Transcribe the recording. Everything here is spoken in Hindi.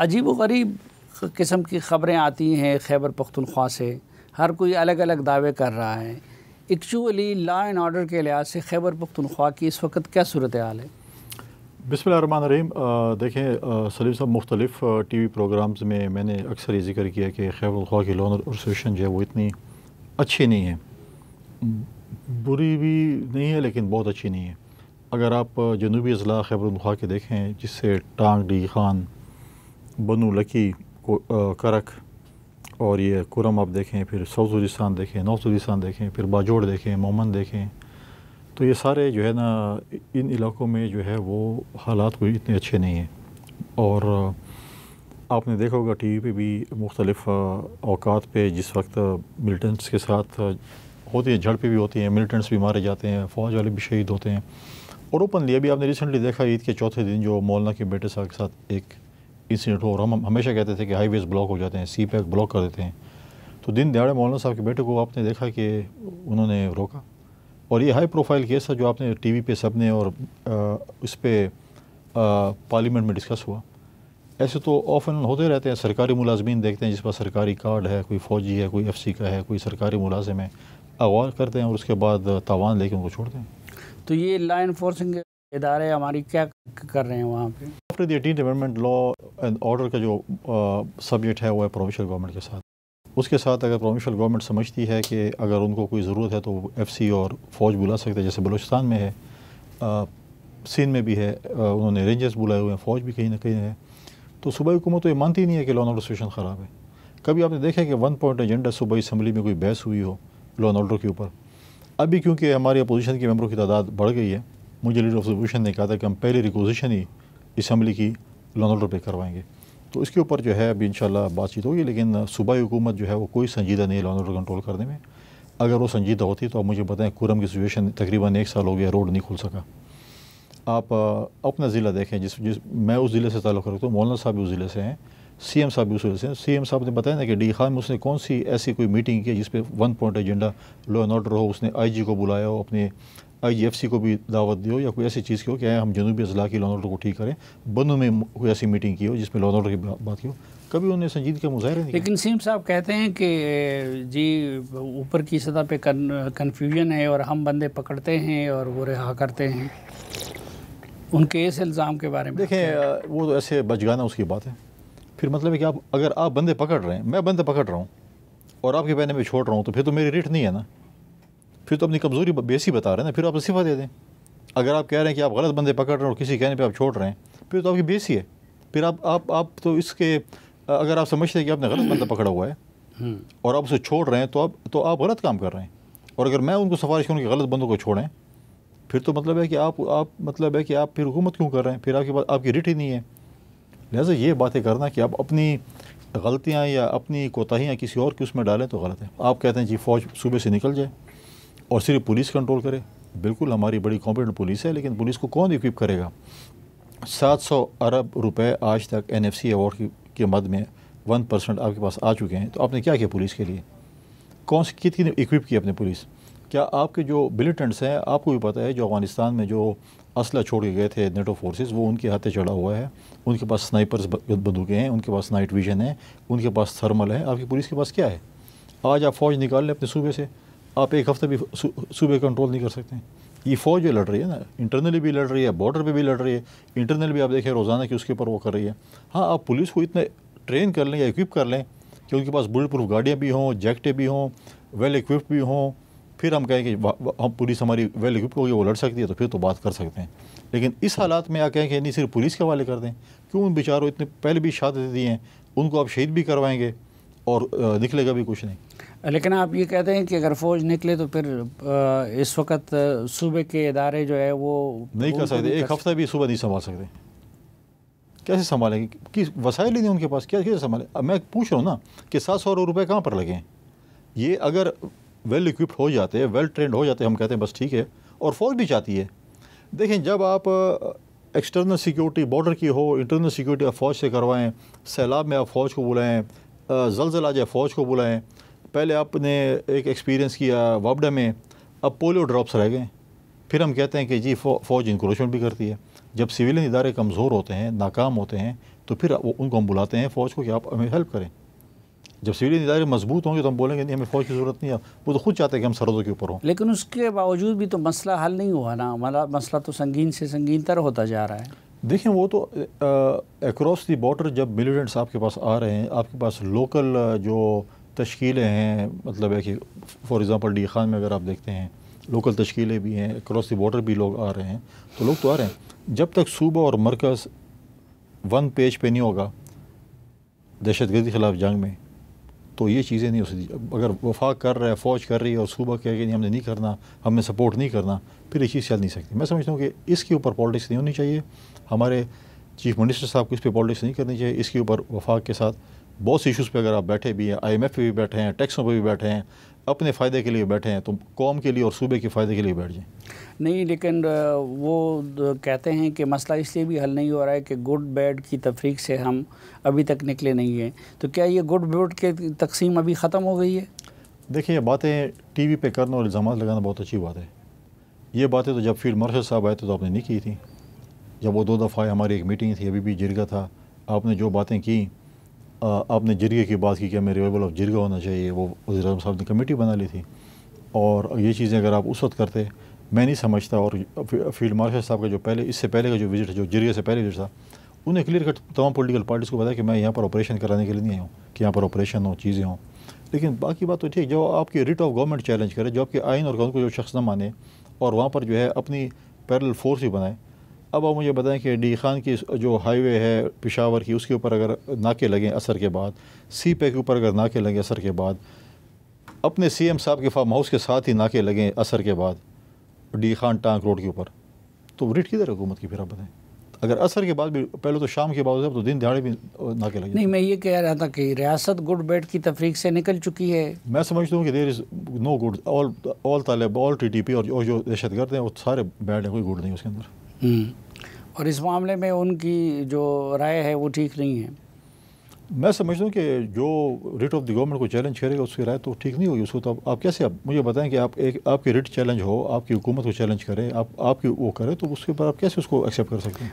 अजीब व गरीब किस्म की ख़बरें आती हैं खैबर पख्तूनख्वा से, हर कोई अलग अलग दावे कर रहा है। एक्चुअली लॉ एंड ऑर्डर के लिहाज से खैबर पख्तूनख्वा की इस वक्त क्या सूरत हाल है? बिस्मिल्लाहिर्रहमानिर्रहीम। देखें सलीम साहब, मुख्तलिफ टीवी प्रोग्राम्स में मैंने अक्सर ये जिक्र किया कि खैबर पख्तूनख्वा की लॉ और सिचुएशन जो है वो इतनी अच्छी नहीं है, बुरी भी नहीं है लेकिन बहुत अच्छी नहीं है। अगर आप जनूबी अजला खैबर पख्तूनख्वा के देखें, जिससे टांग, डी खान, बनू, लकी, करक और ये कुरम आप देखें, फिर साउथ वज़ीरिस्तान देखें, नॉर्थ वज़ीरिस्तान देखें, फिर बाजोड़ देखें, मोमन देखें, तो ये सारे जो है ना इन इलाक़ों में जो है वो हालात कोई इतने अच्छे नहीं हैं। और आपने देखा होगा टीवी पे भी मुख्तलिफ़ औकात पे जिस वक्त मिलिटेंट्स के साथ होती है, झड़पें भी होती हैं, मिलिटेंट्स भी मारे जाते हैं, फ़ौज वाले भी शहीद होते हैं। और ओपनली अभी आपने रिसेंटली देखा ईद के चौथे दिन जो मौलाना के बेटे साहब के साथ एक इंसिडेंट हो, और हम हमेशा कहते थे कि हाईवेज़ ब्लॉक हो जाते हैं, सी पैक ब्लॉक कर देते हैं। तो दिन दहाड़े मौलाना साहब के बेटे को आपने देखा कि उन्होंने रोका, और ये हाई प्रोफाइल केस है जो आपने टीवी पे सबने और इस पर पार्लियामेंट में डिस्कस हुआ। ऐसे तो ऑफन होते रहते हैं, सरकारी मुलाजमीन देखते हैं जिस पर सरकारी कार्ड है, कोई फ़ौजी है, कोई FC का है, कोई सरकारी मुलाजिम है, अगवा करते हैं और उसके बाद तावान लेके उनको छोड़ते हैं। तो ये लॉ एनफोर्सिंग इदारे हमारी क्या कर रहे हैं वहाँ पे? After the 18th amendment law and order का जो सब्जेक्ट है वो है प्रोविंशियल गवर्नमेंट के साथ। उसके साथ अगर प्रोविंशियल गवर्नमेंट समझती है कि अगर उनको कोई ज़रूरत है तो FC और फ़ौज बुला सकते हैं, जैसे बलूचिस्तान में है, सिंध में भी है, उन्होंने रेंजर्स बुलाए हुए हैं, फ़ौज भी कहीं ना कहीं है। तो सूबाई हुकूमत तो ये मानती नहीं है कि लॉ एंड ऑर्डर सिचुएशन ख़राब है। कभी आपने देखा कि 1 पॉइंट एजेंडा सूबाई असम्बली में कोई बहस हुई हो लॉ एंड ऑर्डर के ऊपर? अभी क्योंकि हमारी अपोजिशन के मेंबरों की तादाद बढ़ गई है, मुझे लीडर ऑफ अपोजिशन ने कहा था कि हम पहली रिक्वेजिशन ही असम्बली की लॉ एंड ऑर्डर पे करवाएंगे। तो इसके ऊपर जो है अभी इंशाल्लाह बातचीत होगी, लेकिन सूबाई हुकूमत जो है वो कोई संजीदा नहीं है लॉ एंड ऑर्डर कंट्रोल करने में। अगर वो संजीदा होती तो आप मुझे बताएं, कुरम की सिचुएशन तकरीबन 1 साल हो गया, रोड नहीं खुल सका। आप अपना ज़िला देखें, जिस मैं उस ज़िले से ताल्लुक़ रखता हूँ, मौलाना साहब भी उस ज़िले से हैं, CM साहब भी उस ज़िले से हैं। CM साहब ने बताया ना कि डी खान में उसने कौन सी ऐसी कोई मीटिंग की जिस पे 1 point agenda law and order हो, उसने IG को बुलाया हो, अपने IGFC को भी दावत दी हो, या कोई ऐसी चीज़ की हो कि हम जनूबी अजला की लॉ एंड ऑर्डर को ठीक करें। बनू में कोई ऐसी मीटिंग की हो जिसमें लॉ एंड ऑर्डर की बात की हो, कभी उन्होंने संजीदगी का मुजाहरा नहीं। लेकिन CM साहब कहते हैं कि जी ऊपर की सतह पे कन्फ्यूजन है और हम बंदे पकड़ते हैं और वो रिहा करते हैं। उनके इस इल्ज़ाम के बारे में देखें, वो तो ऐसे बचगाना उसकी बात है। फिर मतलब है कि अगर आप बंदे पकड़ रहे हैं, मैं बंदे पकड़ रहा हूँ और आपके बहने में छोड़ रहा हूँ, तो फिर तो मेरी रेट नहीं है ना, फिर तो अपनी कमज़ोरी बेसी बता रहे हैं ना, फिर आप इस्तीफ़ा दे दें। अगर आप कह रहे हैं कि आप गलत बंदे पकड़ रहे हैं और किसी कहने पे आप छोड़ रहे हैं, फिर तो आपकी बेसी है। फिर आप तो इसके अगर आप समझते हैं कि आपने गलत बंदा पकड़ा हुआ है और आप उसे छोड़ रहे हैं तो आप गलत काम कर रहे हैं। और अगर मैं उनको सिफारिश करूँ कि गलत बंदों को छोड़ें, फिर तो मतलब है कि आप फिर हुकूमत क्यों कर रहे हैं, फिर आपके पास आपकी रिट ही नहीं है। लिहाजा ये बातें करना कि आप अपनी गलतियाँ या अपनी कोताहियाँ किसी और के उसमें डालें तो गलत है। आप कहते हैं जी फ़ौज सूबे से निकल जाए और सिर्फ पुलिस कंट्रोल करे। बिल्कुल हमारी बड़ी कॉम्पिटेंट पुलिस है, लेकिन पुलिस को कौन इक्विप करेगा? 700 अरब रुपए आज तक NFC अवार्ड के मद में 1% आपके पास आ चुके हैं। तो आपने क्या किया पुलिस के लिए? कौन सी कितनी इक्विप की अपने पुलिस? क्या आपके जो मिलिटेंट्स हैं, आपको भी पता है, जो अफगानिस्तान में जो असला छोड़ के गए थे नेटो फोर्सेस, वो उनके हाथे चढ़ा हुआ है। उनके पास स्नाइपर्स बंदूकें हैं, उनके पास नाइट विजन है, उनके पास थर्मल है। आपकी पुलिस के पास क्या है? आज आप फ़ौज निकाल लें अपने सूबे से, आप एक हफ़्ते भी सूबे कंट्रोल नहीं कर सकते। ये फ़ौज जो लड़ रही है ना, इंटरनली भी लड़ रही है, बॉर्डर पे भी लड़ रही है, इंटरनल भी आप देखें रोज़ाना कि उसके ऊपर वो कर रही है। हाँ, आप पुलिस को इतने ट्रेन कर लें या इक्विप कर लें कि उनके पास बुलेट प्रूफ गाड़ियाँ भी हों, जैकेटें भी हों, वेल इक्विप्ड भी हों, फिर हम कहें कि हम पुलिस हमारी वेल इक्विप्ड होगी, वो लड़ सकती है, तो फिर तो बात कर सकते हैं। लेकिन इस हालात में आप कहें कि नहीं सिर्फ पुलिस के हवाले कर दें, क्यों? उन बेचारों इतने पहले भी शहादत दी हैं, उनको आप शहीद भी करवाएंगे और निकलेगा भी कुछ नहीं। लेकिन आप ये कहते हैं कि अगर फ़ौज निकले तो फिर इस वक्त सूबे के इदारे जो है वो नहीं कर सकते, एक हफ़्ता भी सूबा नहीं संभाल सकते। कैसे संभालेंगे? कि वसाइल ही नहीं उनके पास, कैसे संभालें? मैं पूछ रहा हूँ ना कि 700 रुपये कहाँ पर लगे हैं? ये अगर वेल इक्विप्ड हो जाते हैं, वेल ट्रेंड हो जाते हैं, हम कहते हैं बस ठीक है, और फ़ौज भी चाहती है। देखें, जब आप एक्सटर्नल सिक्योरिटी बॉर्डर की हो, इंटरनल सिक्योरिटी आप फ़ौज से करवाएं, सैलाब में आप फ़ौज को बुलाएं, ज़लज़ला आ जाए फ़ौज को बुलाएं। पहले आपने एक एक्सपीरियंस किया वापडा में, अब पोलियो ड्रॉप्स रह गए, फिर हम कहते हैं कि जी फ़ौज इंक्रोचमेंट भी करती है। जब सिविलियन इदारे कमज़ोर होते हैं, नाकाम होते हैं, तो फिर उनको हम बुलाते हैं फ़ौज को कि आप हमें हेल्प करें। जब सिविलियन इदारे मजबूत होंगे तो हम बोलेंगे नहीं हमें फ़ौज की ज़रूरत नहीं है, वो तो खुद चाहते हैं कि हम सरहदों के ऊपर हों। लेकिन उसके बावजूद भी तो मसला हल नहीं हुआ ना, मसला तो संगीन से संगीन तर होता जा रहा है। देखें वो तो अक्रॉस दी बॉर्डर जब मिलिटेंट्स आपके पास आ रहे हैं, आपके पास लोकल जो तश्कीलें हैं, मतलब है कि फॉर एग्ज़ाम्पल डी खान में अगर आप देखते हैं लोकल तश्कीलें भी हैं, अक्रॉस दी बॉर्डर भी लोग आ रहे हैं, तो लोग तो आ रहे हैं। जब तक सूबा और मरकज़ वन पेज पे नहीं होगा दहशतगर्दी के ख़िलाफ़ जंग में, तो ये चीज़ें नहीं हो सकती। अगर वफाक कर रहा है, फ़ौज कर रही है और सूबा कह के नहीं हमने नहीं करना, हमने सपोर्ट नहीं करना, फिर ये चीज़ चल नहीं सकती। मैं समझता हूँ कि इसके ऊपर पॉलिटिक्स नहीं होनी चाहिए। हमारे चीफ मिनिस्टर साहब को इस पर पॉलिटिक्स नहीं करनी चाहिए। इसके ऊपर वफाक के साथ बहुत से इशूज़ पे अगर आप बैठे भी हैं, IMF पे भी बैठे हैं, टैक्सों पे भी बैठे हैं, अपने फ़ायदे के लिए बैठे हैं, तो कौम के लिए और सूबे के फ़ायदे के लिए बैठ जाएँ। नहीं, लेकिन वो कहते हैं कि मसला इसलिए भी हल नहीं हो रहा है कि गुड बैड की तफरीक से हम अभी तक निकले नहीं हैं। तो क्या ये गुड बैड के तकसीम अभी ख़त्म हो गई है? देखिए, ये बातें टीवी पे करना और इल्ज़ामात लगाना बहुत अच्छी बात है। ये बातें तो जब फील्ड मार्शल साहब आए थे तो आपने नहीं की थी। जब वो 2 दफ़ा हमारी एक मीटिंग थी, अभी भी जिरगा था, आपने जो बातें की, आपने जिरगे की बात की कि हमें रिवाइवल ऑफ जिरगा होना चाहिए, वो वज़ीर-ए-आज़म साहब ने कमेटी बना ली थी। और ये चीज़ें अगर आप उस वक्त करते, मैं नहीं समझता। और फील्ड मार्शल साहब का जो पहले, इससे पहले का जो विजिट, जो जिरगे से पहले विजिट था, उन्हें क्लियर कट तमाम पॉलिटिकल पार्टीज़ को बताया कि मैं यहाँ पर ऑपरेशन कराने के लिए नहीं आया हूँ कि यहाँ पर ऑपरेशन हो, चीज़ें हों। लेकिन बाकी बात तो ठीक, जो आपकी रिट ऑफ गवर्नमेंट चैलेंज करे, जो आपके आइन और कानून को जो शख्स न माने और वहाँ पर जो है अपनी पैरेलल फोर्स ही बनाए। अब आप मुझे बताएं कि डी खान की जो हाईवे है पेशावर की, उसके ऊपर अगर नाके लगें असर के बाद, सी पे के ऊपर अगर नाके लगें असर के बाद, अपने CM साहब के फार्म हाउस के साथ ही नाके लगें असर के बाद, डी खान टांक रोड के ऊपर, तो रिट किधर है हुकूमत की? फिर आप बताएं। अगर असर के बाद भी, पहले तो शाम के बाद, तो दिन दिहाड़े भी नाके लगे। नहीं, मैं ये कह रहा था कि रियासत गुड बैड की तफरीक से निकल चुकी है। मैं समझता हूँ कि there is no good, all Talib, all TTP और जो दहशतगर्द हैं वो सारे बैड हैं, कोई गुड नहीं उसके अंदर। और इस मामले में उनकी जो राय है वो ठीक नहीं है। मैं समझता हूँ कि जो रिट ऑफ द गवर्नमेंट को चैलेंज करेगा उसकी राय तो ठीक नहीं होगी। उसको तो आप कैसे, आप मुझे बताएं कि आप आपकी रिट चैलेंज हो, आपकी हुकूमत को चैलेंज करें, आपकी वो करें, तो उसके ऊपर आप कैसे उसको एक्सेप्ट कर सकते हैं?